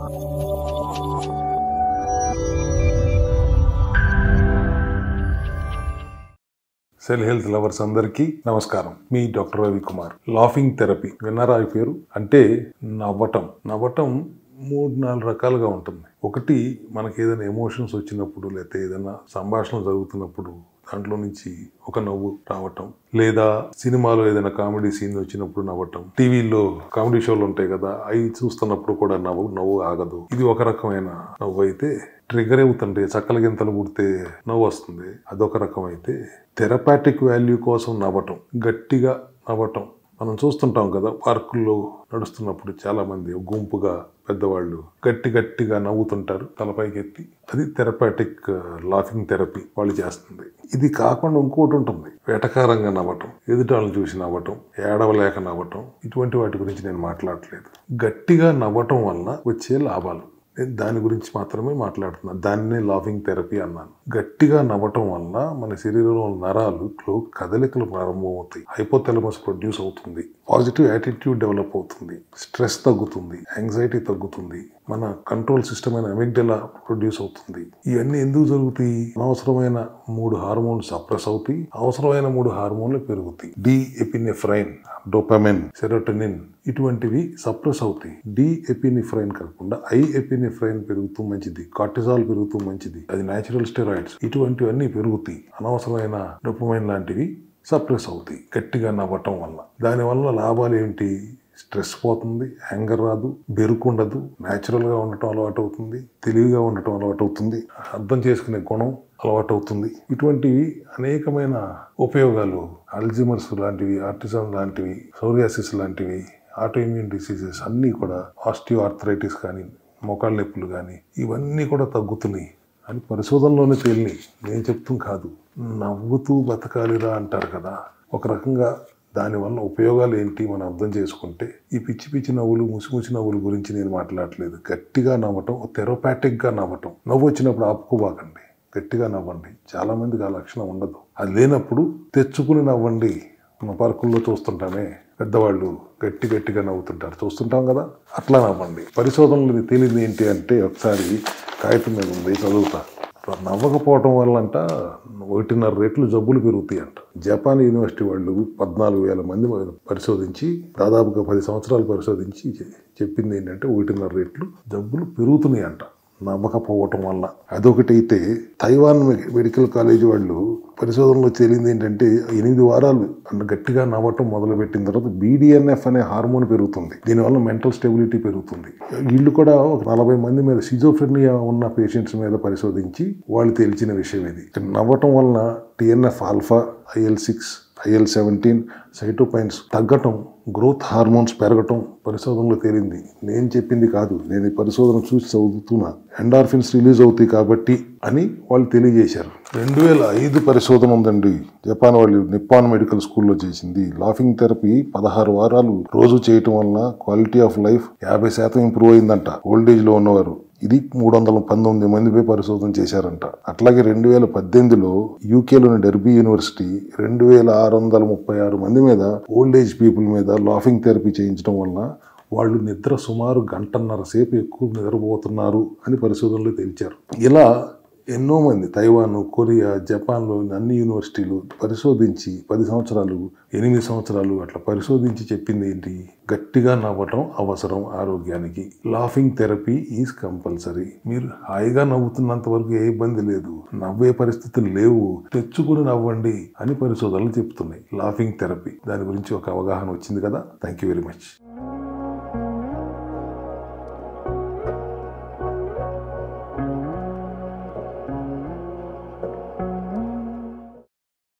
Cell health lovers అందరికీ నమస్కారం. మీ doctor Ravi Kumar. Laughing therapy విన్నారా ఈ పేరు? అంటే నవ్వటం. 3-4 రకాలుగా ఉంటుంది. ఒకటి, మనకి ఏదైనా ఎమోషన్స్ వచ్చినప్పుడు, లేకపోతే ఏదైనా సంభాషణ జరుగుతున్నప్పుడు దాంట్లో నుంచి ఒక నవ్వు రావటం, లేదా సినిమాలో ఏదైనా కామెడీ సీన్ వచ్చినప్పుడు నవ్వటం, టీవీలో కామెడీ షోలు ఉంటాయి కదా, అవి చూస్తున్నప్పుడు కూడా నవ్వు ఆగదు. ఇది ఒక రకమైన నవ్వు అయితే, ట్రిగర్ అవుతుంటే చక్కల గింతలు పుడితే నవ్వు వస్తుంది, అదొక రకం అయితే, థెరపాటిక్ వాల్యూ కోసం నవ్వటం, గట్టిగా నవ్వటం మనం చూస్తుంటాం కదా, పార్కుల్లో నడుస్తున్నప్పుడు చాలా మంది గుంపుగా పెద్దవాళ్ళు గట్టిగా నవ్వుతుంటారు తలపైకి ఎత్తి. అది థెరపాటిక్ లాఫింగ్ థెరపీ వాళ్ళు చేస్తుంది. ఇది కాకుండా ఇంకోటి ఉంటుంది, వెటకారంగా నవ్వటం, ఎదుటాలను చూసి నవ్వటం, ఏడవలేక నవ్వటం. ఇటువంటి వాటి గురించి నేను మాట్లాడట్లేదు. గట్టిగా నవ్వటం వల్ల వచ్చే లాభాలు, దాని గురించి మాత్రమే మాట్లాడుతున్నాను. దాన్నే లాఫింగ్ థెరపీ అన్నాను. గట్టిగా నవ్వటం వల్ల మన శరీరంలో నరాలు కదలికలు ప్రారంభమవుతాయి, హైపోథాలమస్ ప్రొడ్యూస్ అవుతుంది, పాజిటివ్ యాటిట్యూడ్ డెవలప్ అవుతుంది, స్ట్రెస్ తగ్గుతుంది, యాంగ్జైటీ తగ్గుతుంది, మన కంట్రోల్ సిస్టమ్ అయిన అమిగ్డలా ప్రొడ్యూస్ అవుతుంది. ఇవన్నీ ఎందుకు జరుగుతాయి? అనవసరమైన 3 హార్మోన్స్ సప్రెస్ అవుతాయి, అవసరమైన 3 హార్మోన్లు పెరుగుతాయి. డిఎపినెఫ్రైన్, డోపమైన్, సెరోటోనిన్ ఇటువంటివి సప్రెస్ అవుతాయి. డిఎపినెఫ్రైన్ కాకుండా ఐఎపినెఫ్రైన్ పెరుగుతూ మంచిది, కార్టిజాల్ పెరుగుతూ మంచిది, అది న్యాచురల్ స్టెరాయిడ్స్. ఇటువంటివన్నీ పెరుగుతాయి. అనవసరమైన డోపమైన్ లాంటివి సప్రెస్ అవుతాయి గట్టిగా నవ్వటం వల్ల. దానివల్ల లాభాలు ఏంటి? స్ట్రెస్ పోతుంది, యాంగర్ రాదు, బెరుకుండదు, న్యాచురల్గా ఉండటం అలవాటు అవుతుంది, తెలివిగా ఉండటం అలవాటు అవుతుంది, అర్థం చేసుకునే గుణం అలవాటు అవుతుంది. ఇటువంటివి అనేకమైన ఉపయోగాలు, అల్జీమర్స్ లాంటివి, ఆర్టిజం లాంటివి, సోరియాసిస్ లాంటివి, ఆటోఇమ్యూన్ డిసీజెస్ అన్నీ కూడా, ఆస్టియో ఆర్థరైటిస్ కానీ, మోకాళ్ళ నొప్పులు కానీ, ఇవన్నీ కూడా తగ్గుతున్నాయి అని పరిశోధనలోనే తేలినాయి. నేను చెప్తాం కాదు. నవ్వుతూ బతకాలిరా అంటారు కదా, ఒక రకంగా దానివల్ల ఉపయోగాలు ఏంటి మనం అర్థం చేసుకుంటే, ఈ పిచ్చి నవ్వులు, ముసి నవ్వుల గురించి నేను మాట్లాడలేదు. గట్టిగా నవ్వటం, థెరపాటిక్గా నవ్వటం. నవ్వు వచ్చినప్పుడు ఆపుకోబాకండి, గట్టిగా నవ్వండి. చాలా మందికి ఆ లక్షణం ఉండదు. అది లేనప్పుడు తెచ్చుకుని నవ్వండి. మన పార్కుల్లో చూస్తుంటామే, పెద్దవాళ్ళు గట్టిగా నవ్వుతుంటారు, చూస్తుంటాం కదా, అట్లా నవ్వండి. పరిశోధనలు తేలింది ఏంటి అంటే, ఒకసారి కాగితం మీద ఉంది, చదువుతా. నవ్వకపోవటం వల్ల అంట 1.5 రెట్లు జబ్బులు పెరుగుతాయి అంట. జపాన్ యూనివర్సిటీ వాళ్ళు 14,000 మంది పరిశోధించి, దాదాపుగా 10 సంవత్సరాలు పరిశోధించి చెప్పింది ఏంటంటే 1.5 రెట్లు జబ్బులు పెరుగుతున్నాయి అంట నవ్వకపోవటం వల్ల. అదొకటి అయితే, తైవాన్ మెడికల్ కాలేజ్ వాళ్ళు పరిశోధనలో తేలింది ఏంటంటే, 8 వారాలు గట్టిగా నవ్వటం మొదలుపెట్టిన తర్వాత BDNF అనే హార్మోన్ పెరుగుతుంది. దీనివల్ల మెంటల్ స్టెబిలిటీ పెరుగుతుంది. వీళ్ళు కూడా ఒక 40 మంది మీద, సిజోఫ్రెనియా ఉన్న పేషెంట్స్ మీద పరిశోధించి వాళ్ళు తేల్చిన విషయం ఇది. నవ్వటం వలన TNF alpha, IL-6, IL-17 cytokines తగ్గటం, గ్రోత్ హార్మోన్స్ పెరగటం పరిశోధనలో తేలింది. నేను చెప్పింది కాదు, నేను ఈ పరిశోధన చూసి చదువుతున్నా. ఎండార్ఫిన్స్ రిలీజ్ అవుతాయి కాబట్టి అని వాళ్ళు తెలియజేశారు. 2005 పరిశోధన ఉందండి, జపాన్ వాళ్ళు నిప్పాన్ మెడికల్ స్కూల్లో చేసింది. లాఫింగ్ థెరపీ 16 వారాలు రోజు చేయటం వలన క్వాలిటీ ఆఫ్ లైఫ్ 50% ఇంప్రూవ్ అయిందంట ఓల్డేజ్ లో ఉన్నవారు. ఇది 319 మందిపై పరిశోధన చేశారంట. అట్లాగే 2018లో యూకేలోని డెర్బీ యూనివర్సిటీ 2636 మంది మీద, ఓల్డ్ ఏజ్ పీపుల్ మీద లాఫింగ్ థెరపీ చేయించడం వలన వాళ్ళు నిద్ర సుమారు 1.5 సేపు ఎక్కువ నిద్రపోతున్నారు అని పరిశోధనలో తేల్చారు. ఇలా ఎన్నో మంది, తైవాన్, కొరియా, జపాన్లో అన్ని యూనివర్సిటీలు పరిశోధించి 10 సంవత్సరాలు, 8 సంవత్సరాలు అట్లా పరిశోధించి చెప్పింది ఏంటి? గట్టిగా నవ్వటం అవసరం ఆరోగ్యానికి. Laughing therapy is compulsory. మీరు హాయిగా నవ్వుతున్నంత వరకు ఏ ఇబ్బంది లేదు, నవ్వే పరిస్థితులు లేవు, తెచ్చుకుని నవ్వండి అని పరిశోధనలు చెప్తున్నాయి. లాఫింగ్ థెరపీ దాని గురించి ఒక అవగాహన వచ్చింది కదా. Thank you very much.